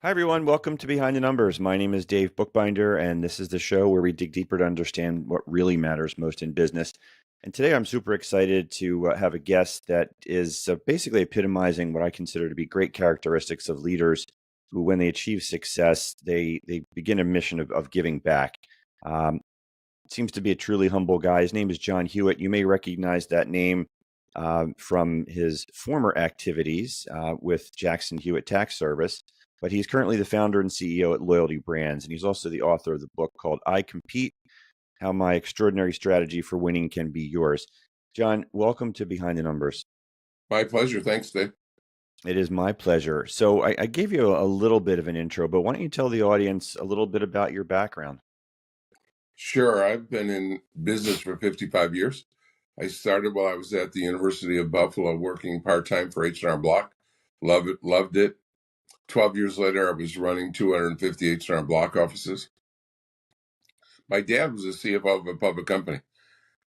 Hi, everyone. Welcome to Behind the Numbers. My name is Dave Bookbinder, and this is the show where we dig deeper to understand what really matters most in business. And today I'm super excited to have a guest that is basically epitomizing what I consider to be great characteristics of leaders who, when they achieve success, they begin a mission of giving back. Um, Seems to be a truly humble guy. His name is John Hewitt. You may recognize that name from his former activities with Jackson Hewitt Tax Service, but he's currently the founder and CEO at Loyalty Brands, and he's also the author of the book called I Compete: How My Extraordinary Strategy for Winning Can Be Yours. John, welcome to Behind the Numbers. My pleasure. Thanks, Dave. It is my pleasure. So I gave you a little bit of an intro, but why don't you tell the audience a little bit about your background? Sure. I've been in business for 55 years. I started while I was at the University of Buffalo working part-time for H&R Block. Loved it. 12 years later, I was running 250 H&R Block offices. My dad was the CFO of a public company.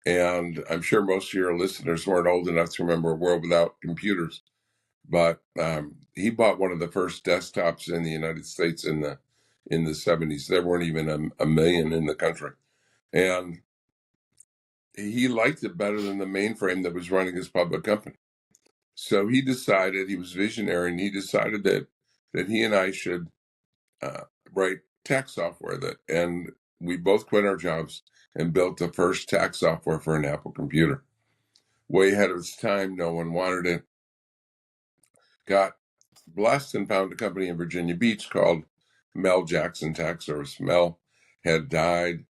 And I'm sure most of your listeners weren't old enough to remember a world without computers. But he bought one of the first desktops in the United States in the 70s. There weren't even a million in the country. And he liked it better than the mainframe that was running his public company. So he decided, he was visionary, and he decided that he and I should write tax software. And we both quit our jobs and built the first tax software for an Apple computer. Way ahead of its time, no one wanted it. Got blessed and found a company in Virginia Beach called Jackson Tax Service. Mel had died.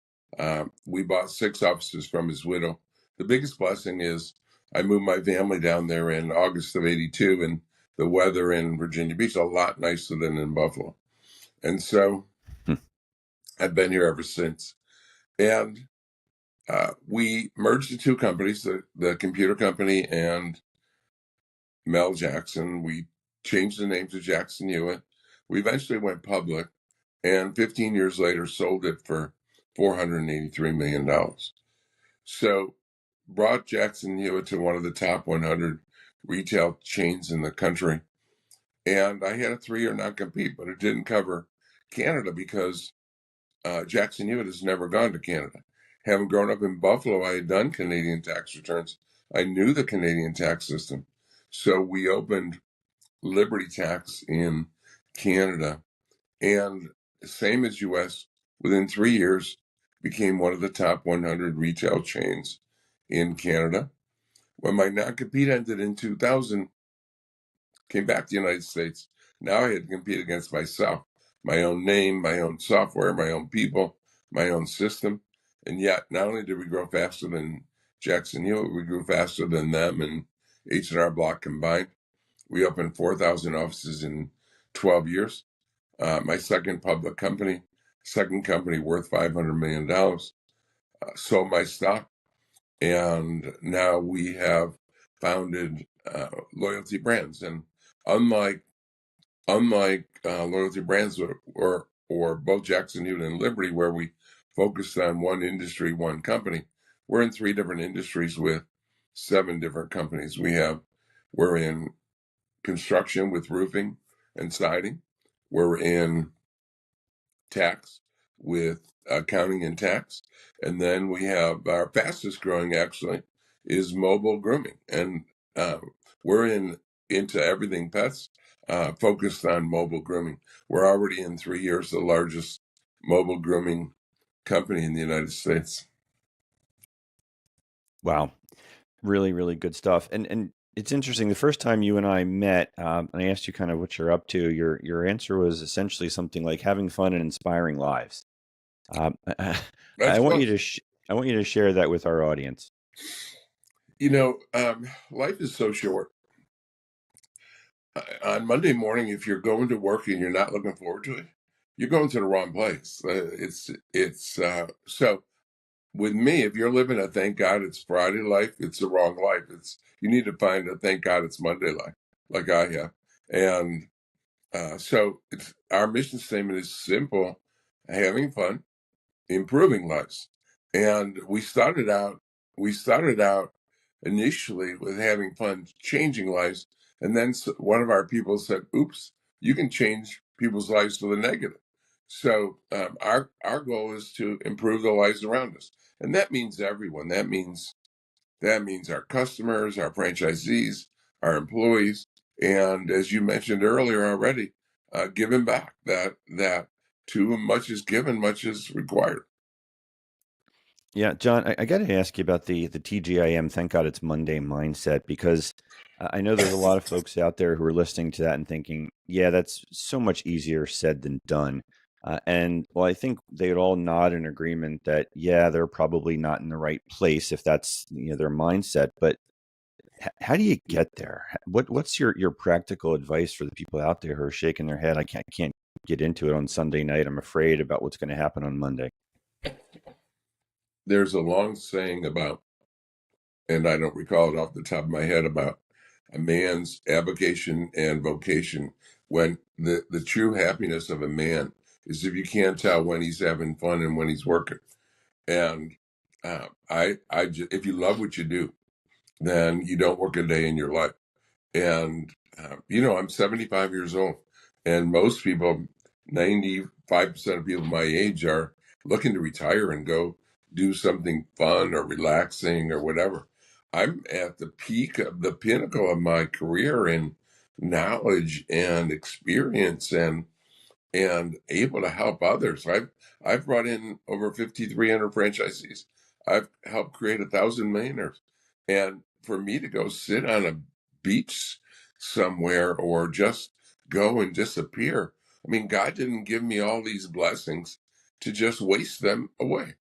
We bought 6 offices from his widow. The biggest blessing is I moved my family down there in August of 82, and the weather in Virginia Beach is a lot nicer than in Buffalo. And so I've been here ever since. And we merged the 2 companies, the computer company and Mel Jackson. We changed the name to Jackson Hewitt. We eventually went public, and 15 years later sold it for $483 million. So brought Jackson Hewitt to one of the top 100 retail chains in the country. And I had a 3-year non-compete, but it didn't cover Canada because Jackson Hewitt has never gone to Canada. Having grown up in Buffalo, I had done Canadian tax returns. I knew the Canadian tax system. So we opened Liberty Tax in Canada, and same as US, within 3 years became one of the top 100 retail chains in Canada. When my non-compete ended in 2000, came back to the United States. Now I had to compete against myself, my own name, my own software, my own people, my own system. And yet, not only did we grow faster than Jackson Hewitt, we grew faster than them and H&R Block combined. We opened 4,000 offices in 12 years. My second public company, worth $500 million, sold my stock. And now we have founded Loyalty Brands. And unlike Loyalty Brands or both Jackson Hewitt and Liberty, where we focused on one industry, one company, we're in 3 different industries with 7 different companies. We're in construction with roofing and siding. We're in tax with accounting and tax. And then we have our fastest growing actually is mobile grooming. And we're into everything pets, focused on mobile grooming. We're already in 3 years the largest mobile grooming company in the United States. Wow. Really, really good stuff. And it's interesting. The first time you and I met, and I asked you kind of what you're up to, your answer was essentially something like having fun and inspiring lives. I That's want you close. to I want you to share that with our audience. Life is so short. On Monday morning, if you're going to work and you're not looking forward to it, you're going to the wrong place. So with me, if you're living a thank God it's Friday life, it's the wrong life. You need to find a thank God it's Monday life, like I have. And so our mission statement is simple: having fun, improving lives. And we started out initially with having fun, changing lives. And then one of our people said, oops, you can change people's lives to the negative. So our goal is to improve the lives around us, and that means everyone. That means our customers, our franchisees, our employees, and as you mentioned earlier already, giving back. That too much is given, much is required. Yeah, John, I got to ask you about the TGIM. Thank God it's Monday mindset, because I know there's a lot of folks out there who are listening to that and thinking, yeah, that's so much easier said than done. And well, I think they'd all nod in agreement that yeah, they're probably not in the right place if that's their mindset. But how do you get there? What's your practical advice for the people out there who are shaking their head? I can't get into it on Sunday night. I'm afraid about what's going to happen on Monday. There's a long saying about, and I don't recall it off the top of my head, about a man's avocation and vocation. When the true happiness of a man is if you can't tell when he's having fun and when he's working. And if you love what you do, then you don't work a day in your life. And I'm 75 years old, and most people, 95% of people my age, are looking to retire and go do something fun or relaxing or whatever. I'm at the peak of the pinnacle of my career in knowledge and experience, and able to help others. I've brought in over 5,300 franchisees. I've helped create 1,000 millionaires. And for me to go sit on a beach somewhere or just go and disappear, I mean, God didn't give me all these blessings to just waste them away.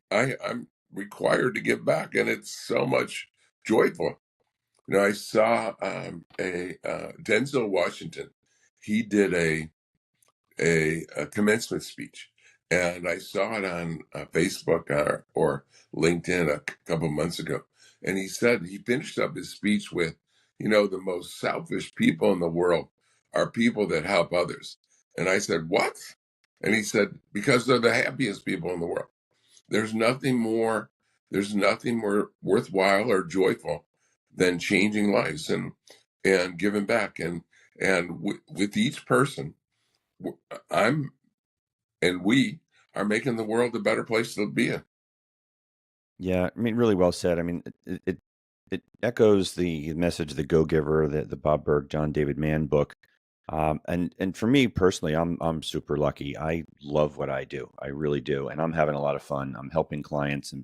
I'm required to give back, and it's so much joyful. I saw a Denzel Washington. He did a commencement speech, and I saw it on Facebook or LinkedIn a couple months ago. And he said he finished up his speech with, the most selfish people in the world are people that help others. And I said, what? And he said, because they're the happiest people in the world. There's nothing more, there's nothing more worthwhile or joyful than changing lives and giving back. And with each person, I'm and we are making the world a better place to be in. Yeah, I mean, really well said. I mean, it echoes the message of the Go Giver, the Bob Berg, John David Mann book. And for me personally, I'm super lucky. I love what I do. I really do, and I'm having a lot of fun. I'm helping clients, and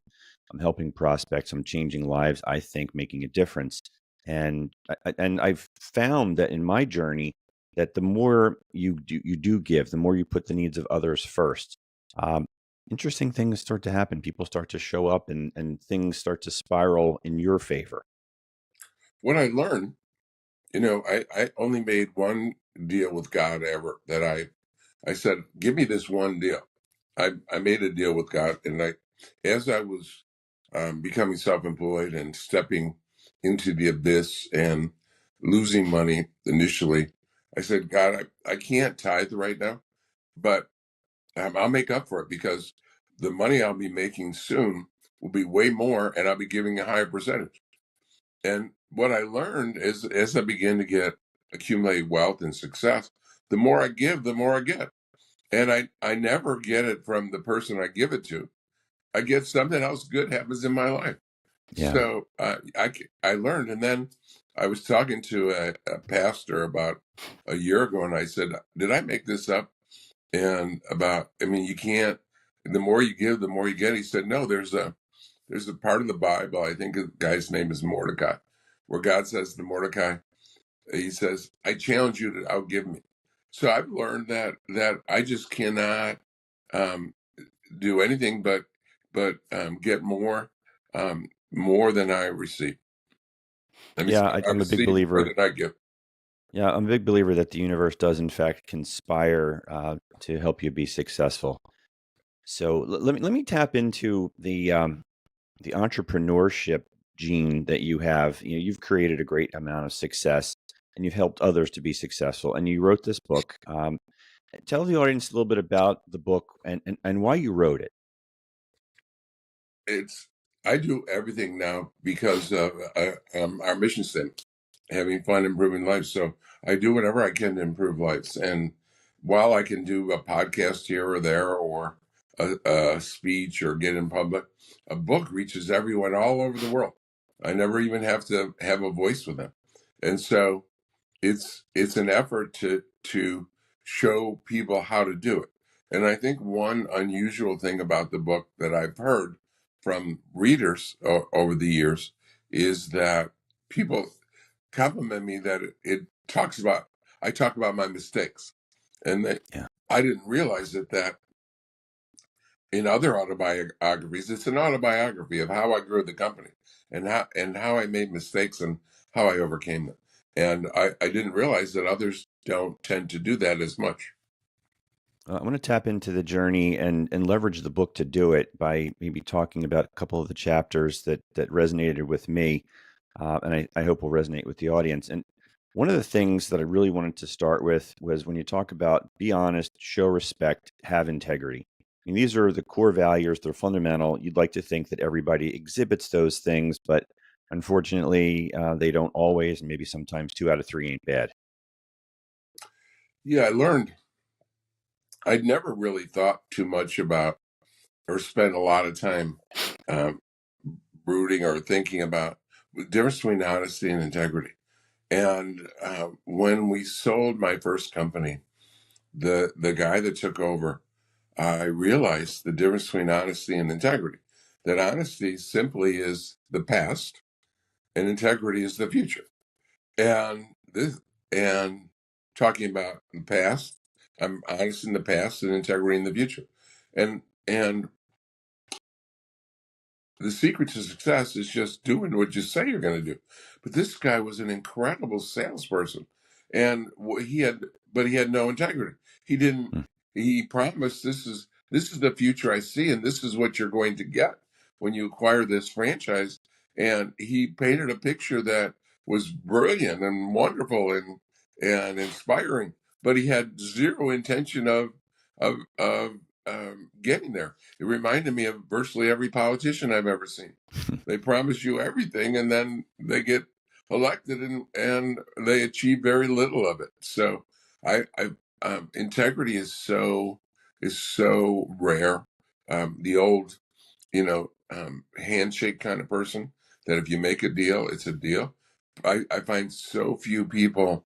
I'm helping prospects. I'm changing lives. I think making a difference. And I've found that in my journey, that the more you do give, the more you put the needs of others first. Um, Interesting things start to happen. People start to show up, and things start to spiral in your favor. What I learned, I only made one deal with God ever that I said, give me this one deal. I made a deal with God, and as I was becoming self-employed and stepping into the abyss and losing money initially, I said, God, I can't tithe right now, but I'll make up for it because the money I'll be making soon will be way more, and I'll be giving a higher percentage. And what I learned is, as I began to accumulate wealth and success, the more I give, the more I get. And I never get it from the person I give it to. I get something else good happens in my life. Yeah. So I learned, and then I was talking to a pastor about a year ago, and I said, "Did I make this up?" And I mean, you can't. The more you give, the more you get. He said, "No, there's a part of the Bible. I think the guy's name is Mordecai, where God says to Mordecai, He says, 'I challenge you to outgive me.'" So I've learned that I just cannot um, do anything but get more than I receive. Let me Yeah, say, I, I I'm a big receive more believer. than I give. Yeah, I'm a big believer that the universe does, in fact, conspire to help you be successful. So let me tap into the entrepreneurship gene that you have. You've created a great amount of success, and you've helped others to be successful. And you wrote this book. Tell the audience a little bit about the book and why you wrote it. It's I do everything now because of our mission statement, having fun, improving lives. So I do whatever I can to improve lives, and while I can do a podcast here or there, or a speech, or get in public, a book reaches everyone all over the world. I never even have to have a voice with them. And so it's an effort to show people how to do it. And I think one unusual thing about the book that I've heard from readers over the years is that people compliment me that it talks about, I talk about my mistakes, and that Yeah. I didn't realize that in other autobiographies, it's an autobiography of how I grew the company, and how I made mistakes and how I overcame them. And I didn't realize that others don't tend to do that as much. I want to tap into the journey and leverage the book to do it by maybe talking about a couple of the chapters that resonated with me, and I hope will resonate with the audience. And one of the things that I really wanted to start with was when you talk about be honest, show respect, have integrity. I mean, these are the core values. They're fundamental. You'd like to think that everybody exhibits those things, but unfortunately, they don't always, and maybe sometimes 2 out of 3 ain't bad. Yeah, I learned I'd never really thought too much about or spent a lot of time um, brooding or thinking about the difference between honesty and integrity. And when we sold my first company, the guy that took over, I realized the difference between honesty and integrity. That honesty simply is the past, and integrity is the future. And this, and talking about the past, I'm honest in the past and integrity in the future. And the secret to success is just doing what you say you're going to do. But this guy was an incredible salesperson, and he had no integrity. He didn't. Mm. He promised this is the future I see, and this is what you're going to get when you acquire this franchise. And he painted a picture that was brilliant and wonderful and inspiring, but he had zero intention of getting there. It reminded me of virtually every politician I've ever seen. They promise you everything, and then they get elected, and they achieve very little of it. So, I integrity is so rare. The old, handshake kind of person that if you make a deal, it's a deal. I find so few people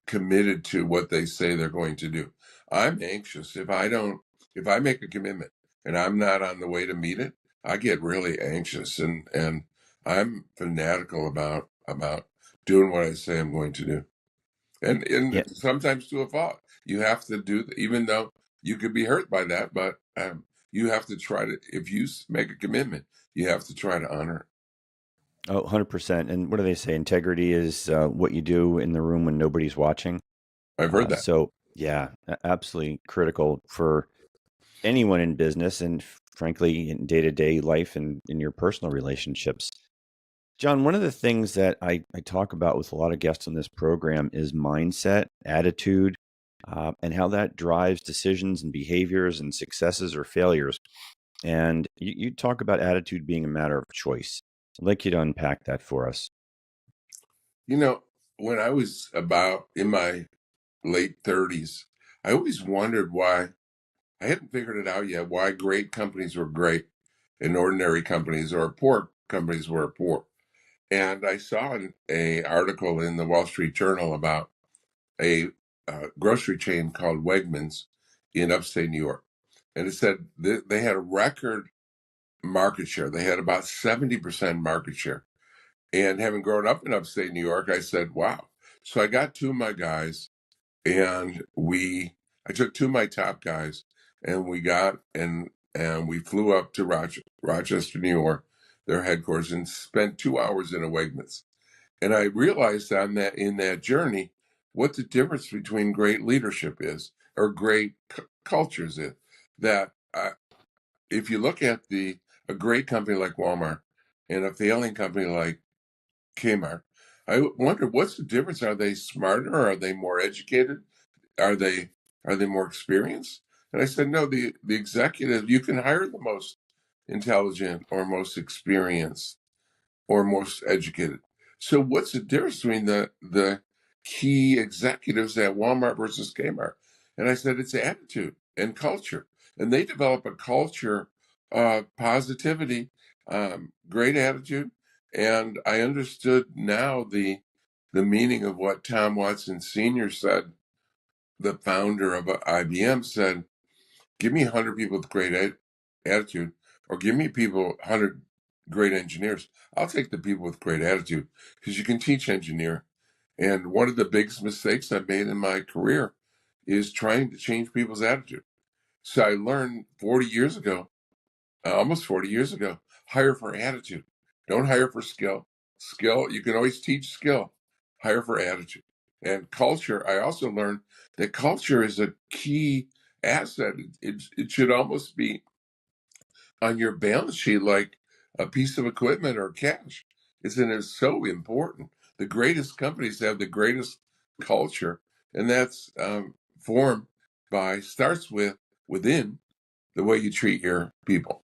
committed to what they say they're going to do. I'm anxious if I make a commitment and I'm not on the way to meet it, I get really anxious, and I'm fanatical about doing what I say I'm going to do. And Yeah. sometimes to a fault. You have to do even though you could be hurt by that, but you have to try to, if you make a commitment, you have to try to honor it. Oh, 100%. And what do they say? Integrity is what you do in the room when nobody's watching. I've heard that. So, yeah, absolutely critical for anyone in business and frankly in day-to-day life and in your personal relationships. John, one of the things that I talk about with a lot of guests on this program is mindset, attitude, and how that drives decisions and behaviors and successes or failures. And you talk about attitude being a matter of choice. I'd like you to unpack that for us. You know, when I was about in my late 30s, I always wondered why I hadn't figured it out yet, why great companies were great and ordinary companies or poor companies were poor. And I saw a article in the Wall Street Journal about a grocery chain called Wegmans in upstate New York. And it said they had a record market share. They had about 70% market share. And having grown up in upstate New York, I said, wow. So I got two of my guys, and I took two of my top guys, and we flew up to Rochester, New York, their headquarters, and spent 2 hours in a Wegmans. And I realized on that in that journey what the difference between great leadership is, or great cultures is. That if you look at a great company like Walmart and a failing company like Kmart, I wonder what's the difference. Are they smarter? Are they more educated? Are they more experienced? And I said, no, the executive, you can hire the most intelligent or most experienced or most educated. So what's the difference between the key executives at Walmart versus Kmart. And I said, it's attitude and culture. And they develop a culture of positivity, great attitude. And I understood now the meaning of what Tom Watson Sr. said, the founder of IBM said, give me 100 people with great attitude, or give me 100 great engineers. I'll take the people with great attitude because you can teach engineer. And one of the biggest mistakes I've made in my career is trying to change people's attitude. So I learned 40 years ago, almost 40 years ago, hire for attitude. Don't hire for skill. Skill, you can always teach skill. Hire for attitude. And culture, I also learned that culture is a key asset. It should almost be on your balance sheet like a piece of equipment or cash. It's so important. The greatest companies have the greatest culture, and that's formed starts with within the way you treat your people.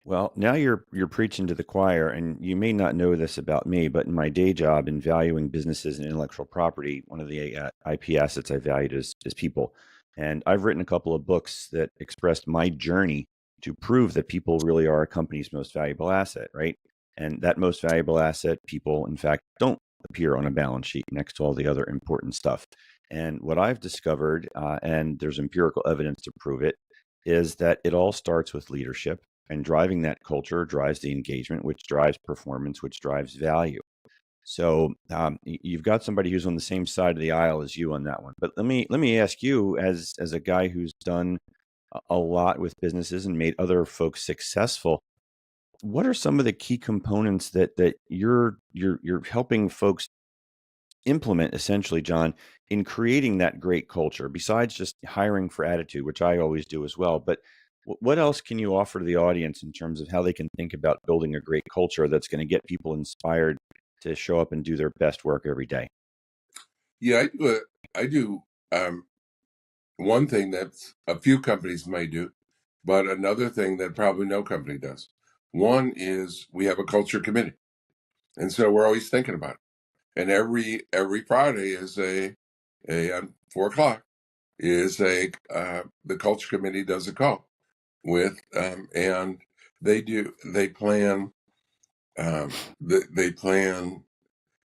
Well, now you're preaching to the choir, and you may not know this about me, but in my day job in valuing businesses and intellectual property, one of the IP assets I valued is people. And I've written a couple of books that expressed my journey to prove that people really are a company's most valuable asset, right? And that most valuable asset, people, in fact, don't appear on a balance sheet next to all the other important stuff. And what I've discovered, and there's empirical evidence to prove it, is that it all starts with leadership, and driving that culture drives the engagement, which drives performance, which drives value. So you've got somebody who's on the same side of the aisle as you on that one. But let me ask you, as a guy who's done a lot with businesses and made other folks successful, what are some of the key components that you're helping folks implement, essentially, John, in creating that great culture, besides just hiring for attitude, which I always do as well? But what else can you offer to the audience in terms of how they can think about building a great culture that's going to get people inspired to show up and do their best work every day? Yeah, I do one thing that a few companies may do, but another thing that probably no company does. One is we have a culture committee, and so we're always thinking about it. And every Friday is a 4 o'clock is a the culture committee does a call with and they plan they plan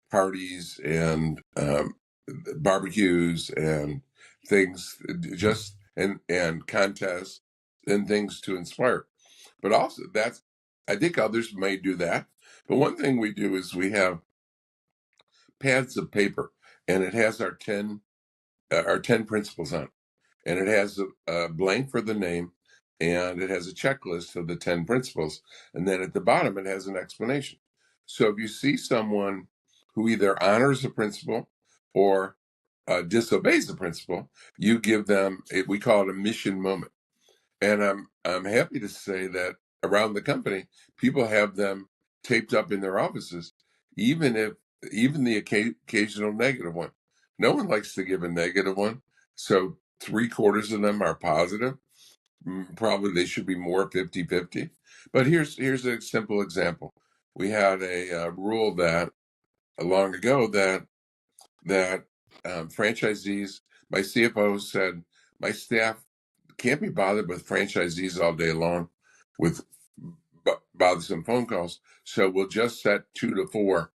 parties and barbecues and things just and contests and things to inspire. But also that's I think others may do that. But one thing we do is we have pads of paper, and it has our 10 principles on it. And it has a blank for the name, and it has a checklist of the 10 principles. And then at the bottom, it has an explanation. So if you see someone who either honors a principle or disobeys the principle, you give them, we call it a mission moment. And I'm happy to say that around the company, people have them taped up in their offices, even if even the occasional negative one. No one likes to give a negative one, so 3/4 of them are positive. Probably they should be more 50-50. But here's a simple example. We had a rule that long ago that franchisees, my CFO said, my staff can't be bothered with franchisees all day long with bothersome phone calls. So we'll just set 2 to 4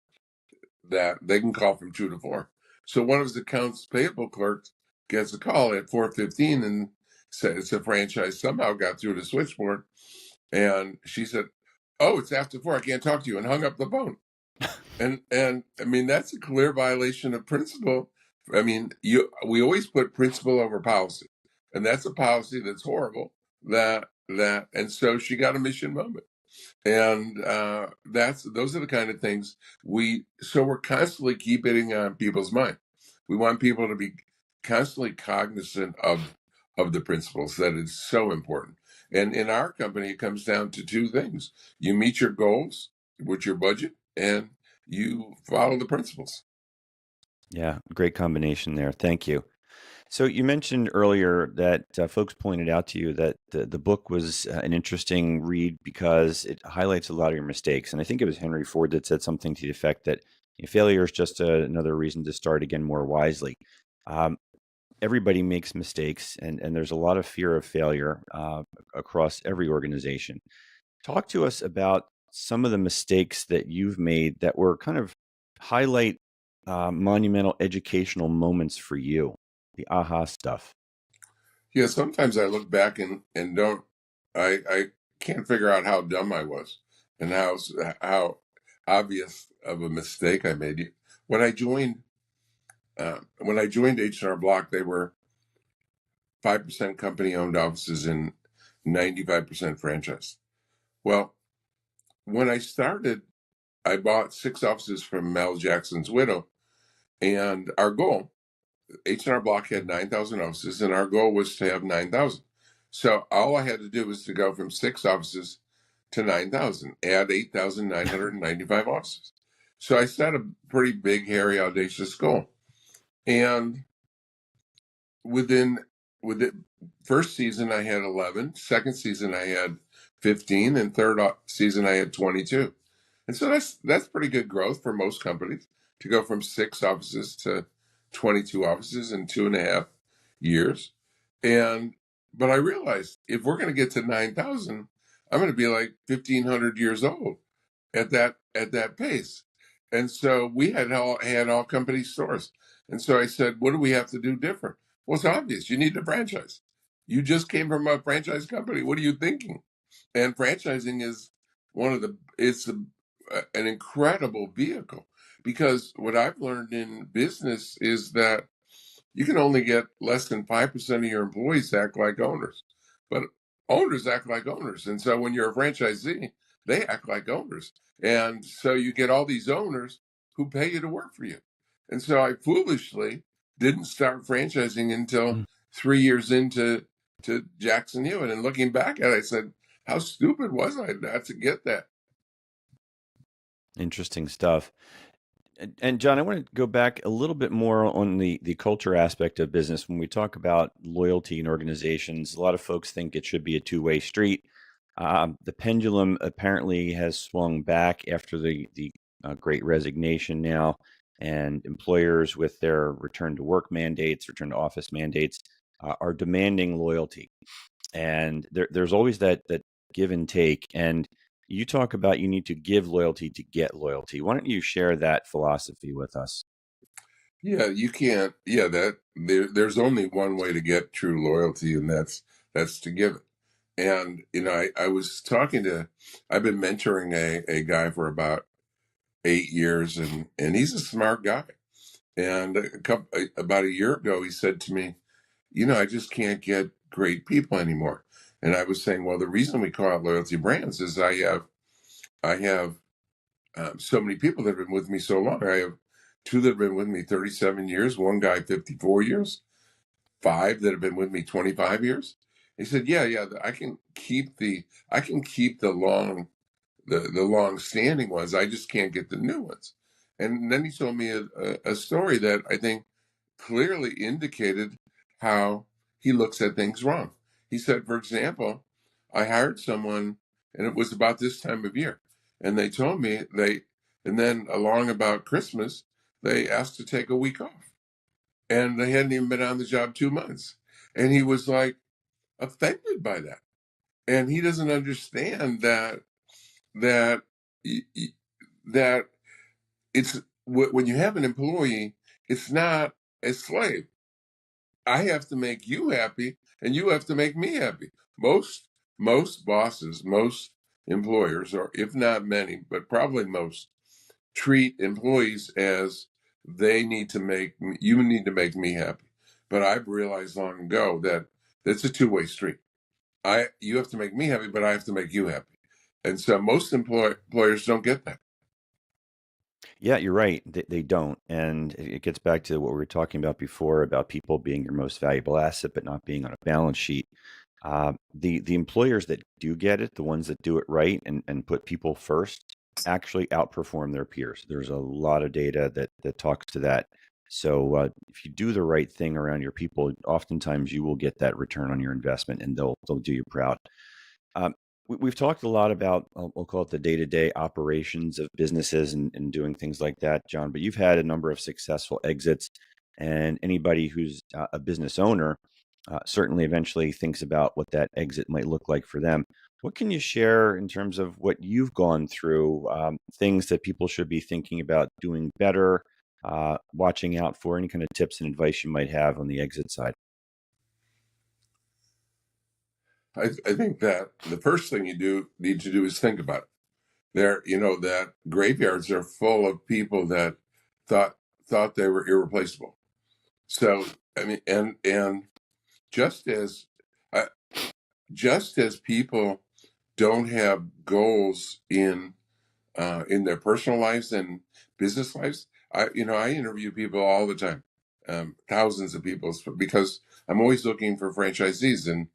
that they can call from 2 to 4. So one of his accounts payable clerks gets a call at 4:15 and said it's a franchise somehow got through the switchboard. And she said, "Oh, it's after 4. I can't talk to you," and hung up the phone. And I mean that's a clear violation of principle. I mean, we always put principle over policy, and that's a policy that's horrible. And so she got a mission moment, and those are the kind of things we're constantly keeping on people's mind. We want people to be constantly cognizant of the principles that is so important. And in our company, it comes down to two things: you meet your goals with your budget, and you follow the principles. Yeah, great combination there. Thank you. So you mentioned earlier that folks pointed out to you that the book was an interesting read because it highlights a lot of your mistakes. And I think it was Henry Ford that said something to the effect that failure is just another reason to start again more wisely. Um, Everybody makes mistakes, and there's a lot of fear of failure across every organization. Talk to us about some of the mistakes that you've made that were kind of highlight monumental educational moments for you, the aha stuff. Yeah, sometimes I look back and don't I can't figure out how dumb I was and how obvious of a mistake I made. When I joined when I joined H&R Block, they were 5% company owned offices and 95% franchise. Well, when I started, I bought 6 offices from Mel Jackson's widow, and our goal, H&R Block had 9,000 offices, and our goal was to have 9,000. So all I had to do was to go from 6 offices to 9,000, add 8,995 offices. So I set a pretty big, hairy, audacious goal. And within with the first season I had 11, second season I had 15, and third season I had 22. And so that's pretty good growth for most companies to go from 6 offices to 22 offices in 2.5 years. And but I realized if we're going to get to 9,000, I'm going to be like 1,500 years old at that pace. And so we had all company stores. And so I said, what do we have to do different? Well, it's obvious. You need a franchise. You just came from a franchise company. What are you thinking? And franchising is an incredible vehicle, because what I've learned in business is that you can only get less than 5% of your employees to act like owners, but owners act like owners. And so when you're a franchisee, they act like owners. And so you get all these owners who pay you to work for you. And so I foolishly didn't start franchising until Mm. 3 years into Jackson Hewitt. And looking back at it, I said, how stupid was I not to get that? Interesting stuff. And John, I want to go back a little bit more on the culture aspect of business. When we talk about loyalty in organizations, a lot of folks think it should be a two-way street. The pendulum apparently has swung back after the Great Resignation now, and employers with their return to work mandates, return to office mandates, are demanding loyalty. And there's always that give and take. And you talk about you need to give loyalty to get loyalty. Why don't you share that philosophy with us? Yeah, you can't. Yeah, there's only one way to get true loyalty, and that's to give it. And I was I've been mentoring a guy for about 8 years, and he's a smart guy. And about a year ago, he said to me, I just can't get great people anymore. And I was saying, well, the reason we call it loyalty brands is I have so many people that have been with me so long. I have two that have been with me 37 years, one guy 54 years, five that have been with me 25 years. He said, yeah, I can keep the long standing ones. I just can't get the new ones. And then he told me a story that I think clearly indicated how he looks at things wrong. He said, for example, I hired someone, and it was about this time of year, and they told me and then along about Christmas, they asked to take a week off, and they hadn't even been on the job 2 months. And he was like offended by that. And he doesn't understand that that it's when you have an employee, it's not a slave. I have to make you happy, and you have to make me happy. Most bosses, most employers, or if not many, but probably most, treat employees as you need to make me happy. But I've realized long ago that that's a two-way street. You have to make me happy, but I have to make you happy. And so most employers don't get that. Yeah, you're right. They don't. And it gets back to what we were talking about before about people being your most valuable asset, but not being on a balance sheet. The employers that do get it, the ones that do it right and put people first, actually outperform their peers. There's a lot of data that talks to that. So if you do the right thing around your people, oftentimes you will get that return on your investment, and they'll do you proud. Um, we've talked a lot about, we'll call it the day-to-day operations of businesses and doing things like that, John. But you've had a number of successful exits, and anybody who's a business owner certainly eventually thinks about what that exit might look like for them. What can you share in terms of what you've gone through, things that people should be thinking about doing better, watching out for, any kind of tips and advice you might have on the exit side? I think that the first thing you need to do is think about it. That graveyards are full of people that thought thought they were irreplaceable. So I mean, and just as uh, just as people don't have goals in their personal lives and business lives. I interview people all the time, thousands of people, because I'm always looking for franchisees, and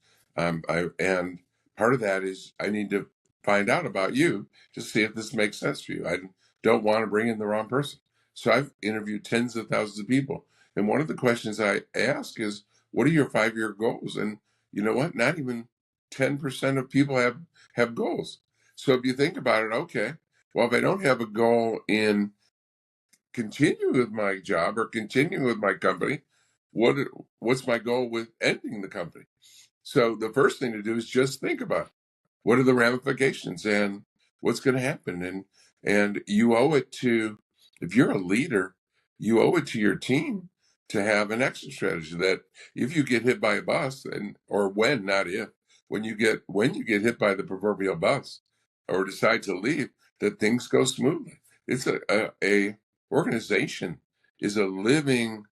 part of that is I need to find out about you to see if this makes sense for you. I don't want to bring in the wrong person, so I've interviewed tens of thousands of people, and one of the questions I ask is, "What are your 5-year goals?" And you know what? Not even 10% of people have goals. So if you think about it, okay, well, if I don't have a goal in continuing with my job or continuing with my company, what what's my goal with ending the company? So the first thing to do is just think about what are the ramifications and what's going to happen. And you owe it to, if you're a leader, you owe it to your team to have an exit strategy that if you get hit by a bus, and or when, not if, when you get hit by the proverbial bus or decide to leave, that things go smoothly. It's a organization is a living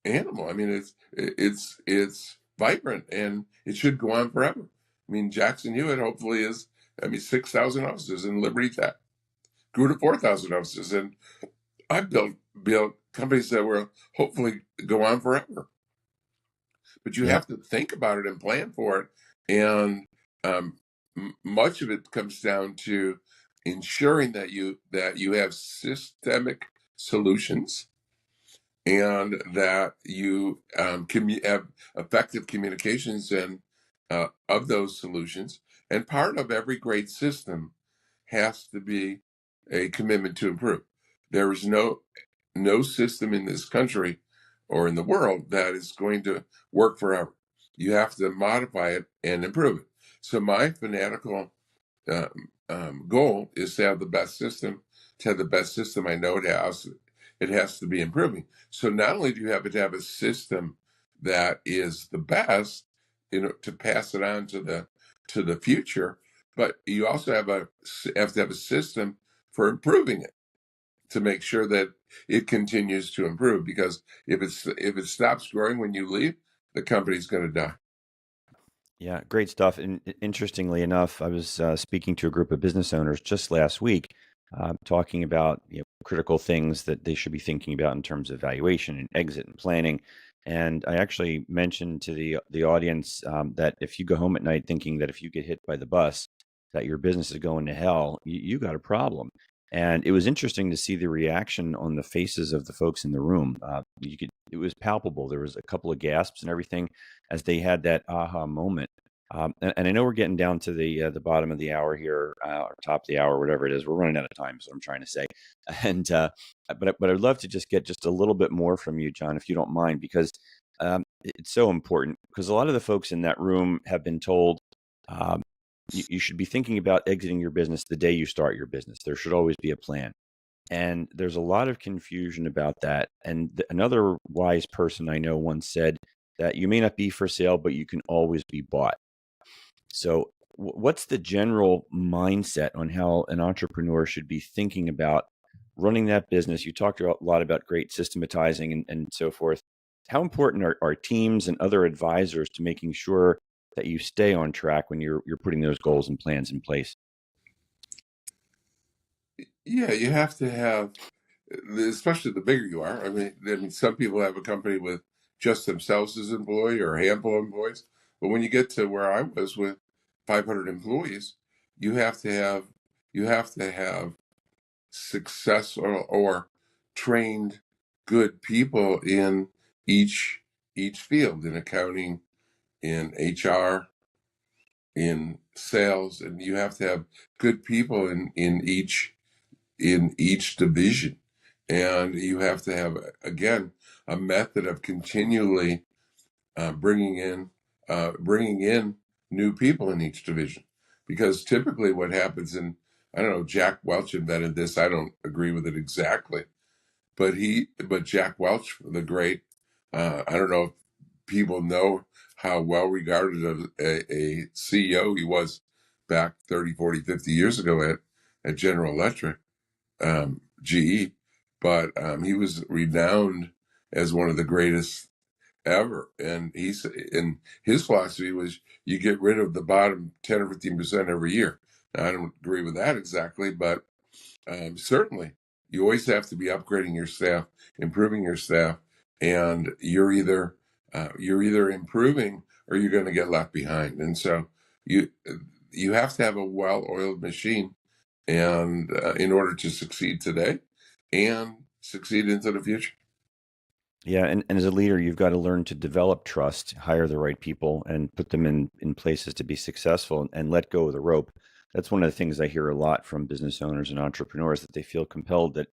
animal. I mean, it's vibrant and it should go on forever. I mean, Jackson Hewitt hopefully is. I mean, 6,000 offices in Liberty Tech grew to 4,000 offices, and I've built companies that will hopefully go on forever. But you Yeah. have to think about it and plan for it, and um, much of it comes down to ensuring that you have systemic solutions and that you have effective communications and of those solutions. And part of every great system has to be a commitment to improve. There is no system in this country or in the world that is going to work forever. You have to modify it and improve it. So my fanatical goal is to have the best system. To have the best system, I know it has to be improving. So not only do you have to have a system that is the best, to pass it on to the future, but you also have to have a system for improving it to make sure that it continues to improve. Because if it stops growing when you leave, the company's going to die. Yeah, great stuff. And interestingly enough, I was speaking to a group of business owners just last week, talking about critical things that they should be thinking about in terms of valuation and exit and planning. And I actually mentioned to the audience that if you go home at night thinking that if you get hit by the bus, that your business is going to hell, you got a problem. And it was interesting to see the reaction on the faces of the folks in the room. It was palpable. There was a couple of gasps and everything as they had that aha moment. And I know we're getting down to the bottom of the hour here, or top of the hour, whatever it is. We're running out of time, so I'm trying to say. And but I'd love to just get just a little bit more from you, John, if you don't mind, because it's so important. Because a lot of the folks in that room have been told um, you should be thinking about exiting your business the day you start your business. There should always be a plan. And there's a lot of confusion about that. And another wise person I know once said that you may not be for sale, but you can always be bought. So, what's the general mindset on how an entrepreneur should be thinking about running that business? You talked a lot about great systematizing and so forth. How important are teams and other advisors to making sure that you stay on track when you're putting those goals and plans in place? Yeah, you have to have, especially the bigger you are. I mean, some people have a company with just themselves as an employee or a handful of employees. But when you get to where I was with 500 employees, you have to have you have to have success or trained good people in each field, in accounting, in HR, in sales, and you have to have good people in each division, and you have to have, again, a method of continually bringing in new people in each division, because typically what happens, and I don't know, Jack Welch invented this. I don't agree with it exactly, but Jack Welch, the great, I don't know if people know how well regarded a CEO he was back 30, 40, 50 years ago at General Electric, GE, but he was renowned as one of the greatest ever. And his philosophy was, you get rid of the bottom 10 or 15% every year. Now, I don't agree with that exactly, but certainly you always have to be upgrading your staff, improving your staff, and you're either improving or you're going to get left behind. And so you have to have a well-oiled machine, and in order to succeed today and succeed into the future. Yeah, and as a leader, you've got to learn to develop trust, hire the right people, and put them in places to be successful, and let go of the rope. That's one of the things I hear a lot from business owners and entrepreneurs, that they feel compelled that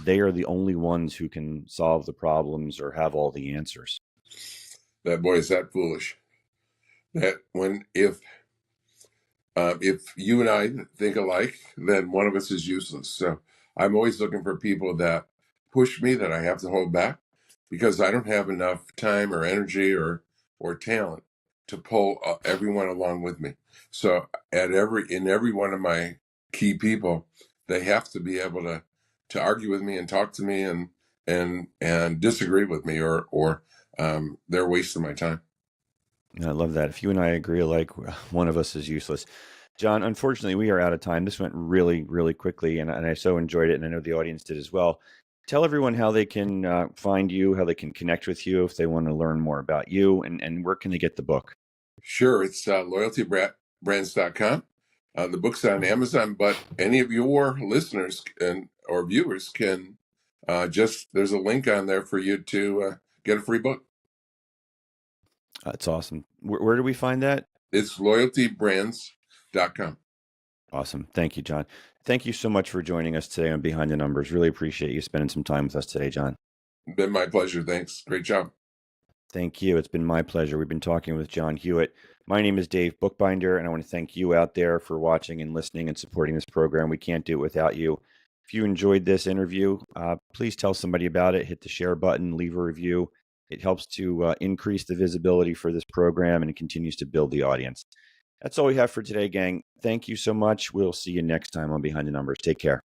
they are the only ones who can solve the problems or have all the answers. That boy is that foolish. That when if you and I think alike, then one of us is useless. So I'm always looking for people that push me, that I have to hold back, because I don't have enough time or energy or talent to pull everyone along with me. So in every one of my key people, they have to be able to argue with me and talk to me and disagree with me, or they're wasting my time. I love that. If you and I agree alike, one of us is useless. John, unfortunately, we are out of time. This went really, really quickly, and I so enjoyed it, and I know the audience did as well. Tell everyone how they can find you, how they can connect with you if they want to learn more about you, and where can they get the book? Sure, it's loyaltybrands.com. The book's on Amazon, but any of your listeners or viewers can there's a link on there for you to get a free book. That's awesome. Where do we find that? It's loyaltybrands.com. Awesome. Thank you, John. Thank you so much for joining us today on Behind the Numbers. Really appreciate you spending some time with us today, John. Been my pleasure. Thanks. Great job. Thank you. It's been my pleasure. We've been talking with John Hewitt. My name is Dave Bookbinder, and I want to thank you out there for watching and listening and supporting this program. We can't do it without you. If you enjoyed this interview, please tell somebody about it. Hit the share button, leave a review. It helps to increase the visibility for this program, and it continues to build the audience. That's all we have for today, gang. Thank you so much. We'll see you next time on Behind the Numbers. Take care.